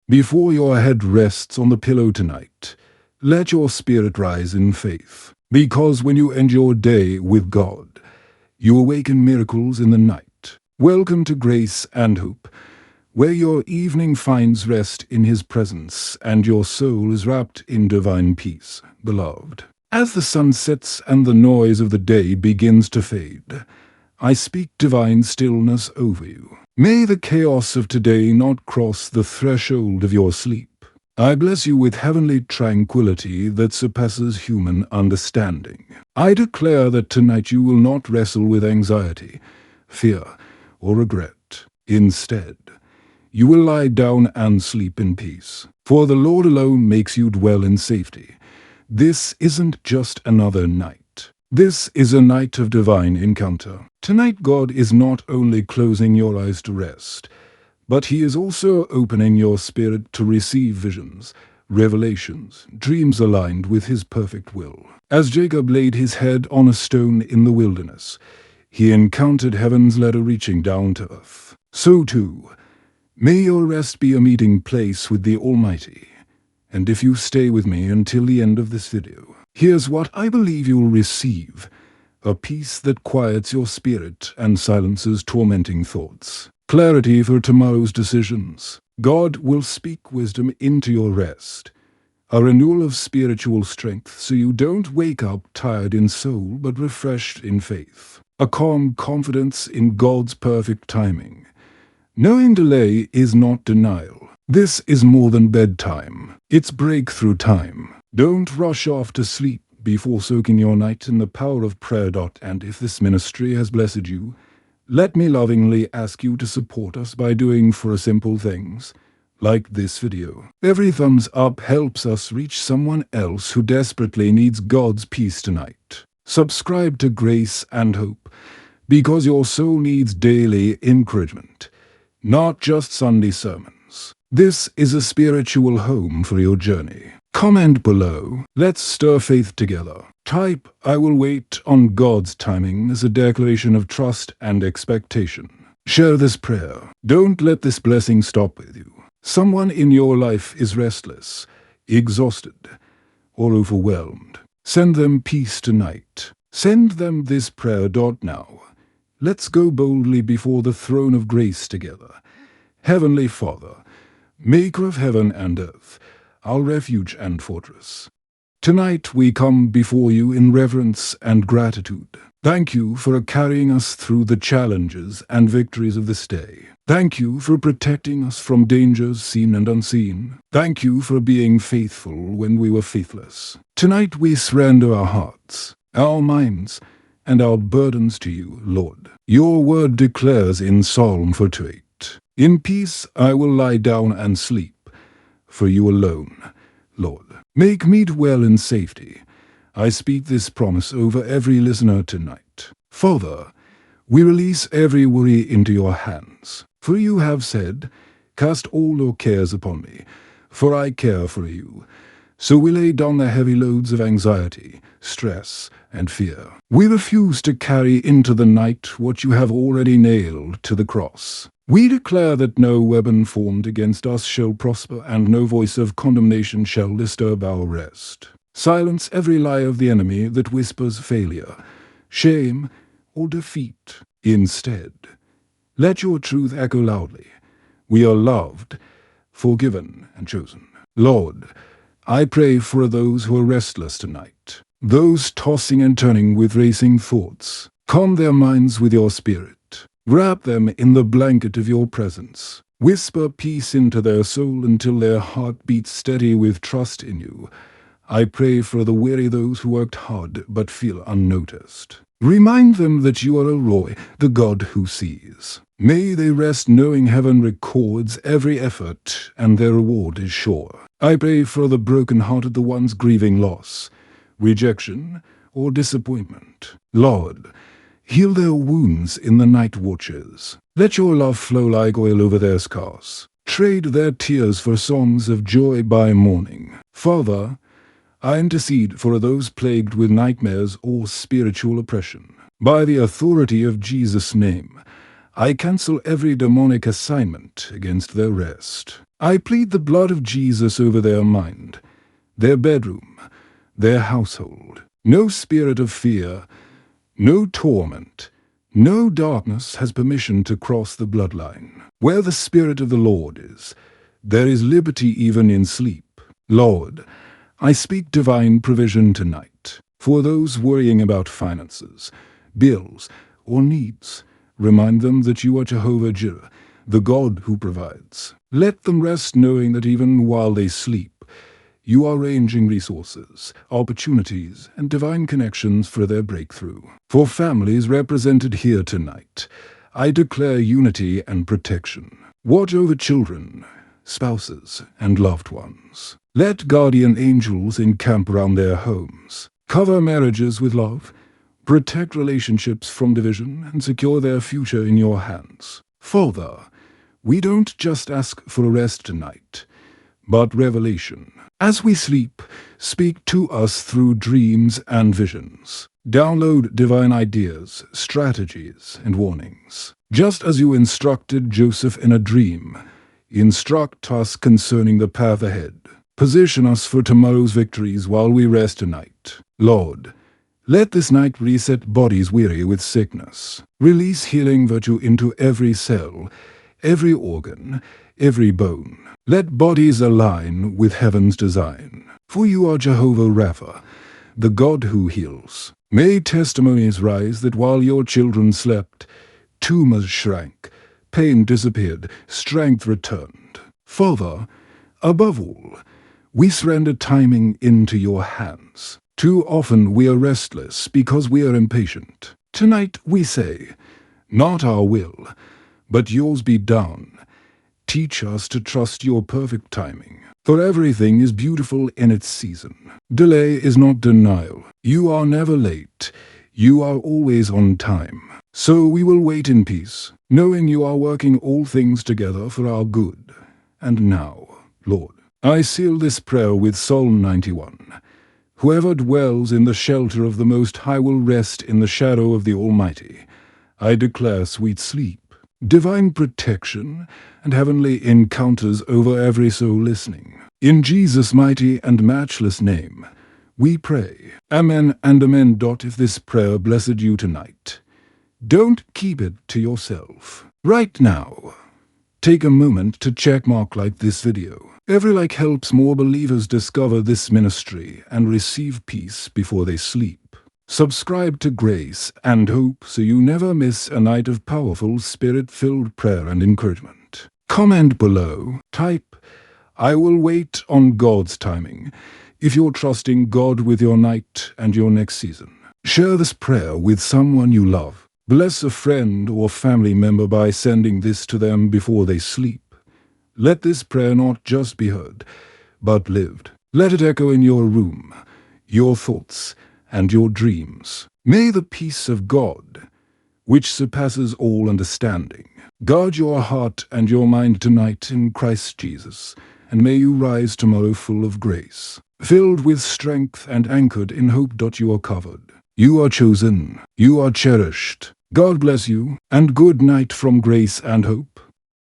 Before your head rests on the pillow tonight, let your spirit rise in faith, because when you end your day with God, you awaken miracles in the night. Welcome to Grace and Hope, where your evening finds rest in His presence and your soul is wrapped in divine peace, beloved. As the sun sets and the noise of the day begins to fade, I speak divine stillness over you. May the chaos of today not cross the threshold of your sleep. I bless you with heavenly tranquility that surpasses human understanding. I declare that tonight you will not wrestle with anxiety, fear, or regret. Instead, you will lie down and sleep in peace, for the Lord alone makes you dwell in safety. This isn't just another night. This is a night of divine encounter. Tonight God is not only closing your eyes to rest, but He is also opening your spirit to receive visions, revelations, dreams aligned with His perfect will. As Jacob laid his head on a stone in the wilderness, he encountered heaven's ladder reaching down to earth. So too, may your rest be a meeting place with the Almighty. And if you stay with me until the end of this video, here's what I believe you'll receive: a peace that quiets your spirit and silences tormenting thoughts. Clarity for tomorrow's decisions. God will speak wisdom into your rest. A renewal of spiritual strength so you don't wake up tired in soul but refreshed in faith. A calm confidence in God's perfect timing. Knowing delay is not denial. This is more than bedtime. It's breakthrough time. Don't rush off to sleep before soaking your night in the power of prayer. And if this ministry has blessed you, let me lovingly ask you to support us by doing 4 simple things, like this video. Every thumbs up helps us reach someone else who desperately needs God's peace tonight. Subscribe to Grace and Hope, because your soul needs daily encouragement, not just Sunday sermons. This is a spiritual home for your journey. Comment below. Let's stir faith together. Type "I will wait on God's timing" as a declaration of trust and expectation. Share this prayer. Don't let this blessing stop with you. Someone in your life is restless, exhausted, or overwhelmed. Send them peace tonight. Send them this prayer. Now, let's go boldly before the throne of grace together. Heavenly Father, Maker of heaven and earth, our refuge and fortress, tonight we come before you in reverence and gratitude. Thank you for carrying us through the challenges and victories of this day. Thank you for protecting us from dangers seen and unseen. Thank you for being faithful when we were faithless. Tonight we surrender our hearts, our minds, and our burdens to you, Lord. Your word declares in Psalm 48, "In peace I will lie down and sleep, for you alone, Lord, make me dwell in safety." I speak this promise over every listener tonight. Father, we release every worry into your hands. For you have said, "Cast all your cares upon me, for I care for you." So we lay down the heavy loads of anxiety, stress, and fear. We refuse to carry into the night what you have already nailed to the cross. We declare that no weapon formed against us shall prosper, and no voice of condemnation shall disturb our rest. Silence every lie of the enemy that whispers failure, shame, or defeat. Instead, let your truth echo loudly. We are loved, forgiven, and chosen. Lord, I pray for those who are restless tonight, those tossing and turning with racing thoughts. Calm their minds with your spirit. Wrap them in the blanket of your presence. Whisper peace into their soul until their heart beats steady with trust in you. I pray for the weary, those who worked hard but feel unnoticed. Remind them that you are Elroy, the God who sees. May they rest knowing heaven records every effort and their reward is sure. I pray for the broken-hearted, the ones grieving loss, rejection, or disappointment. Lord, heal their wounds in the night watches. Let your love flow like oil over their scars. Trade their tears for songs of joy by morning. Father, I intercede for those plagued with nightmares or spiritual oppression. By the authority of Jesus' name, I cancel every demonic assignment against their rest. I plead the blood of Jesus over their mind, their bedroom, their household. No spirit of fear, no torment, no darkness has permission to cross the bloodline. Where the Spirit of the Lord is, there is liberty even in sleep. Lord, I speak divine provision tonight. For those worrying about finances, bills, or needs, remind them that you are Jehovah Jireh, the God who provides. Let them rest knowing that even while they sleep, you are arranging resources, opportunities, and divine connections for their breakthrough. For families represented here tonight, I declare unity and protection. Watch over children, spouses, and loved ones. Let guardian angels encamp around their homes. Cover marriages with love, protect relationships from division, and secure their future in your hands. Father, we don't just ask for a rest tonight, but revelation. As we sleep, speak to us through dreams and visions. Download divine ideas, strategies, and warnings. Just as you instructed Joseph in a dream, instruct us concerning the path ahead. Position us for tomorrow's victories while we rest tonight. Lord, let this night reset bodies weary with sickness. Release healing virtue into every cell, every organ, every bone. Let bodies align with heaven's design. For you are Jehovah Rapha, the God who heals. May testimonies rise that while your children slept, tumors shrank, pain disappeared, strength returned. Father, above all, we surrender timing into your hands. Too often we are restless because we are impatient. Tonight we say, not our will, but yours be done. Teach us to trust your perfect timing, for everything is beautiful in its season. Delay is not denial. You are never late. You are always on time. So we will wait in peace, knowing you are working all things together for our good. And now, Lord, I seal this prayer with Psalm 91. Whoever dwells in the shelter of the Most High will rest in the shadow of the Almighty. I declare sweet sleep, divine protection, and heavenly encounters over every soul listening. In Jesus' mighty and matchless name, we pray. Amen and amen. If this prayer blessed you tonight, don't keep it to yourself. Right now, take a moment to like this video. Every like helps more believers discover this ministry and receive peace before they sleep. Subscribe to Grace and Hope so you never miss a night of powerful spirit-filled prayer and encouragement. Comment below. Type, I will wait on God's timing, if you're trusting God with your night and your next season. Share this prayer with someone you love. Bless a friend or family member by sending this to them before they sleep. Let this prayer not just be heard, but lived. Let it echo in your room, your thoughts, and your dreams. May the peace of God, which surpasses all understanding, guard your heart and your mind tonight in Christ Jesus, and may you rise tomorrow full of grace, filled with strength and anchored in hope. You are covered. You are chosen. You are cherished. God bless you, and good night from Grace and Hope.